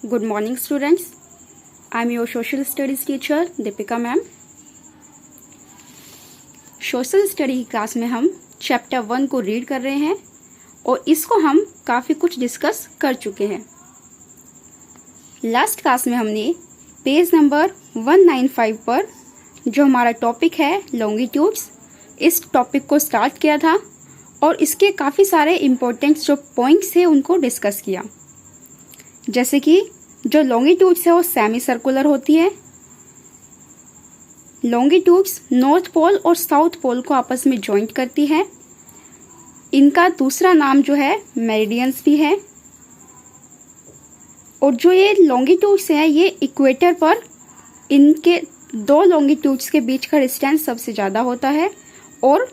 Good morning, students. I am your social studies teacher Deepika ma'am. Social study की class में हम chapter 1 को read कर रहे हैं और इसको हम काफ़ी कुछ डिस्कस कर चुके हैं। लास्ट क्लास में हमने पेज नंबर 195 पर जो हमारा टॉपिक है लॉन्गिट्यूड्स, इस टॉपिक को स्टार्ट किया था और इसके काफ़ी सारे इम्पोर्टेंट जो पॉइंट्स थे उनको डिस्कस किया। जैसे कि जो लॉन्गिट्यूड्स है वो सेमी सर्कुलर होती है। लॉन्गिट्यूड्स नॉर्थ पोल और साउथ पोल को आपस में जॉइंट करती है। इनका दूसरा नाम जो है मेरिडियंस भी है। और जो ये लॉन्गिट्यूड्स हैं ये इक्वेटर पर इनके दो लॉन्गिट्यूड्स के बीच का डिस्टेंस सबसे ज़्यादा होता है और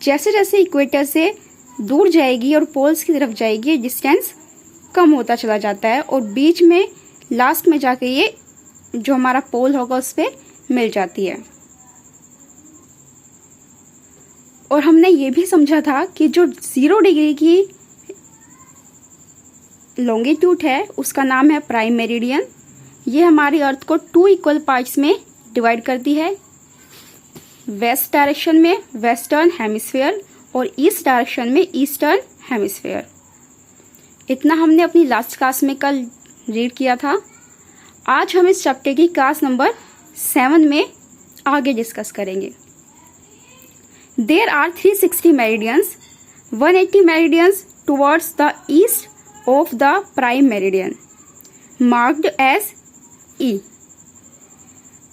जैसे जैसे इक्वेटर से दूर जाएगी और पोल्स की तरफ जाएगी डिस्टेंस कम होता चला जाता है और बीच में लास्ट में जाके ये जो हमारा पोल होगा उस पे मिल जाती है। और हमने ये भी समझा था कि जो 0 डिग्री की लॉन्गिट्यूड है उसका नाम है प्राइम मेरिडियन। ये हमारी अर्थ को 2 इक्वल पार्ट्स में डिवाइड करती है। वेस्ट डायरेक्शन में वेस्टर्न हेमिस्फीयर और ईस्ट डायरेक्शन में ईस्टर्न हेमिस्फीयर। इतना हमने अपनी लास्ट क्लास में कल रीड किया था। आज हम इस चैप्टर की क्लास नंबर 7 में आगे डिस्कस करेंगे। There are 360 meridians, 180 meridians towards the east of the prime meridian marked as E.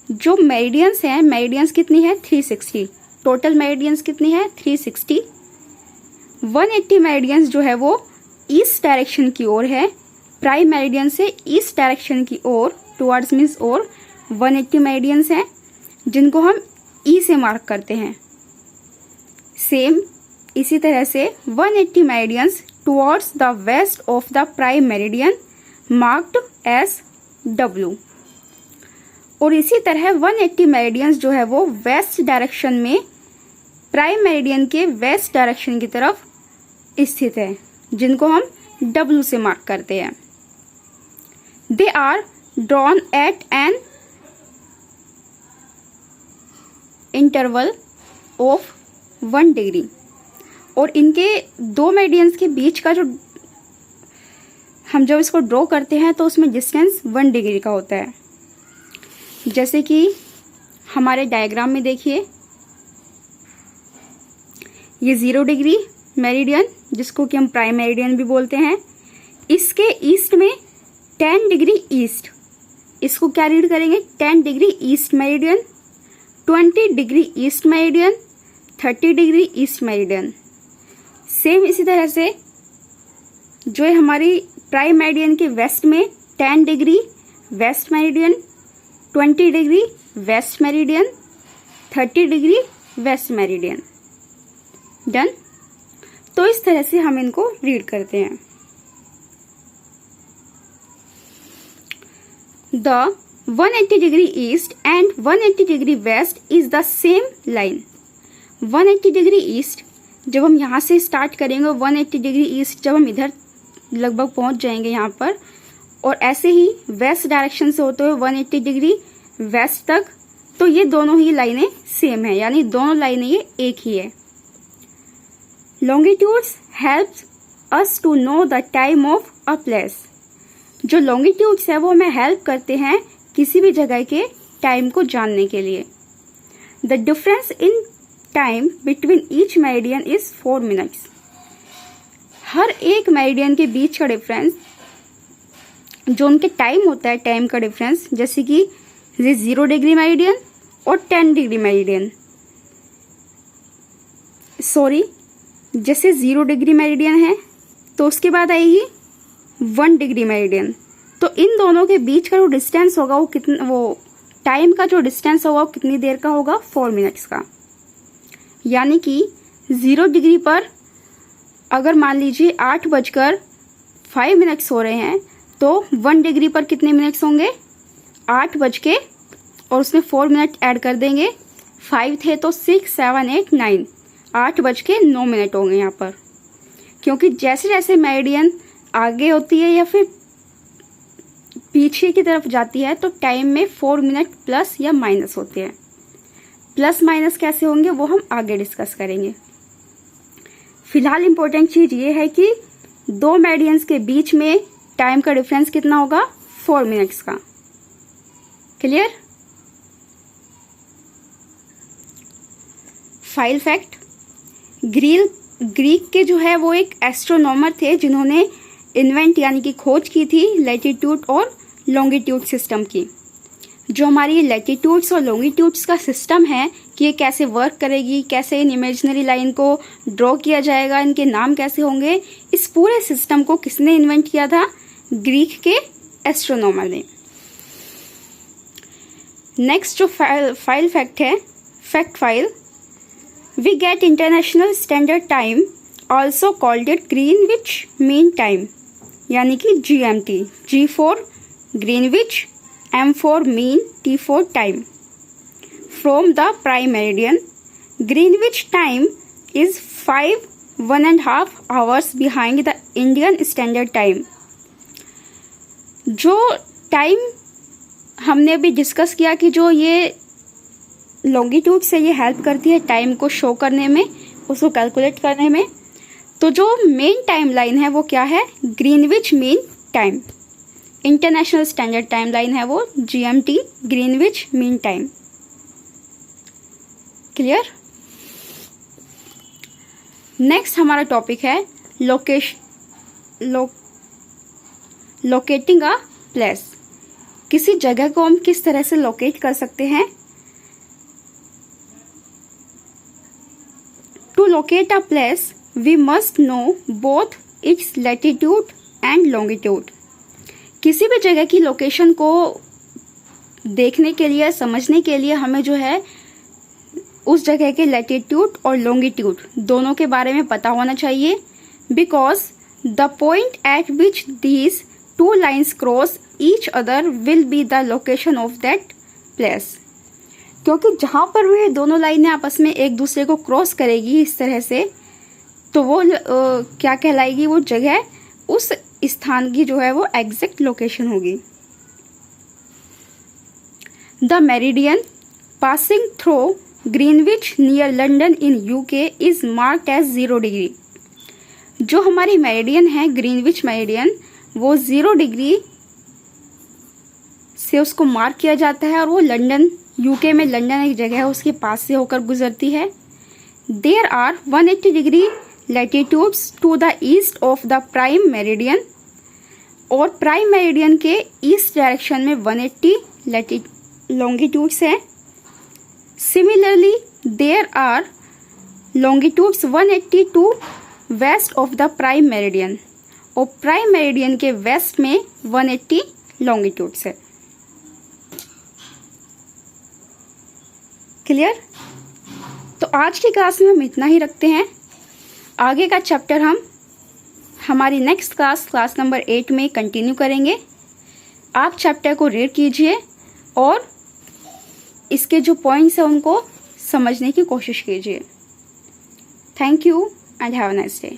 जो मेरिडियंस हैं, मेरिडियंस कितनी है 360, टोटल मेरिडियंस कितनी है 360। 180 मेरिडियंस जो है वो ईस्ट डायरेक्शन की ओर है। प्राइम मेरिडियन से ईस्ट डायरेक्शन की ओर टुवर्ड्स मीन्स और 180 मेरिडियंस हैं जिनको हम ई से मार्क करते हैं। सेम इसी तरह से 180 meridians towards the west of the prime meridian marked as W. और इसी तरह 180 मेरिडियंस जो है वो वेस्ट डायरेक्शन में प्राइम मेरिडियन के वेस्ट डायरेक्शन की तरफ स्थित है जिनको हम W से मार्क करते हैं। They are drawn at an interval of 1 degree. और इनके दो मेरिडियंस के बीच का जो हम जब इसको ड्रॉ करते हैं तो उसमें डिस्टेंस 1 डिग्री का होता है। जैसे कि हमारे डायग्राम में देखिए, ये 0 डिग्री मेरिडियन जिसको कि हम प्राइम मेरिडियन भी बोलते हैं, इसके ईस्ट में 10 डिग्री ईस्ट, इसको क्या रीड करेंगे 10 degree east meridian, 20 degree east meridian, 30 degree east meridian. Same इसी तरह से जो है हमारी प्राइम मेरिडियन के वेस्ट में 10 degree west meridian, 20 degree west meridian, 30 degree west meridian. Done. तो इस तरह से हम इनको रीड करते हैं। The 180 degree east and 180 degree west is the same line. 180 degree east जब हम यहाँ से स्टार्ट करेंगे, 180 डिग्री ईस्ट जब हम इधर लगभग पहुंच जाएंगे यहाँ पर, और ऐसे ही वेस्ट डायरेक्शन से होते हुए 180 डिग्री वेस्ट तक, तो ये दोनों ही लाइनें सेम है, यानी दोनों लाइनें ये एक ही है। Longitudes helps us to know the time of a place। जो longitudes है वो हमें हेल्प करते हैं किसी भी जगह के टाइम को जानने के लिए। The difference in time between each meridian is 4 minutes। हर एक मेरिडियन के बीच का डिफरेंस जो उनके टाइम होता है, टाइम का डिफरेंस, जैसे कि 0 डिग्री मेरिडियन और 10 डिग्री मेरिडियन, सॉरी जैसे 0 डिग्री मेरिडियन है तो उसके बाद आएगी 1 डिग्री मेरिडियन, तो इन दोनों के बीच का जो डिस्टेंस होगा वो कितना, वो टाइम का जो डिस्टेंस होगा वो कितनी देर का होगा 4 मिनट्स का। यानी कि 0 डिग्री पर अगर मान लीजिए 8:05 हो रहे हैं तो 1 डिग्री पर कितने मिनट्स होंगे 8 बज के, और उसमें 4 मिनट ऐड कर देंगे, 5 थे तो 6, 7, 8, 9, 8:09 होंगे यहाँ पर। क्योंकि जैसे जैसे मेरिडियन आगे होती है या फिर पीछे की तरफ जाती है तो टाइम में 4 मिनट प्लस या माइनस होते हैं। प्लस माइनस कैसे होंगे वो हम आगे डिस्कस करेंगे। फिलहाल इंपॉर्टेंट चीज ये है कि दो मेरिडियंस के बीच में टाइम का डिफरेंस कितना होगा, 4 मिनट्स का। क्लियर। फाइल फैक्ट, ग्रीक के जो है वो एक एस्ट्रोनॉमर थे जिन्होंने इन्वेंट यानी कि खोज की थी लैटिट्यूड और लॉन्गिट्यूड सिस्टम की। जो हमारी लैटिट्यूड्स और लॉन्गिट्यूड्स का सिस्टम है कि ये कैसे वर्क करेगी, कैसे इन इमेजिनरी लाइन को ड्रॉ किया जाएगा, इनके नाम कैसे होंगे, इस पूरे सिस्टम को किसने इन्वेंट किया था, ग्रीक के एस्ट्रोनॉमर ने। नेक्स्ट जो फाइल फैक्ट है, fact file, we get international standard time also called it Greenwich mean time, यानी कि GMT, G for Greenwich, M for mean, T for time. From the prime meridian, Greenwich time is 1.5 hours behind the Indian Standard Time. जो time हमने अभी discuss किया कि जो ये longitude से ये हेल्प करती है टाइम को शो करने में, उसको कैलकुलेट करने में, तो जो मेन टाइम लाइन है वो क्या है, Greenwich mean time. International standard time line है वो GMT, Greenwich mean time. Clear. Next हमारा टॉपिक है लोकेटिंग अ प्लेस। किसी जगह को हम किस तरह से लोकेट कर सकते हैं। To locate a place we must know both its latitude and longitude. किसी भी जगह की लोकेशन को देखने के लिए, समझने के लिए हमें जो है उस जगह के लैटिट्यूड और लॉन्गिट्यूड दोनों के बारे में पता होना चाहिए। Because the point eight which these two lines cross each other will be the location of that place. क्योंकि जहां पर वे दोनों लाइनें आपस में एक दूसरे को क्रॉस करेगी इस तरह से, तो वो क्या कहलाएगी, वो जगह उस स्थान की जो है वो एग्जैक्ट लोकेशन होगी। The meridian passing through Greenwich near London in UK is marked as 0 degree. जो हमारी मेरिडियन है ग्रीनविच मेरिडियन, वो 0 डिग्री से उसको मार्क किया जाता है और वो लंदन, UK में लंदन एक जगह है उसके पास से होकर गुजरती है। There are 180 degree latitudes to the east of the prime meridian, और प्राइम मेरिडियन के ईस्ट डायरेक्शन में 180 लॉन्गिट्यूड्स हैं। Similarly there are longitudes 180 to west of the prime meridian, और प्राइम मेरिडियन के वेस्ट में 180 लॉन्गिट्यूड्स है। क्लियर। तो आज की क्लास में हम इतना ही रखते हैं। आगे का चैप्टर हम हमारी नेक्स्ट क्लास नंबर 8 में कंटिन्यू करेंगे। आप चैप्टर को रीड कीजिए और इसके जो पॉइंट्स हैं उनको समझने की कोशिश कीजिए। Thank you and have a nice day.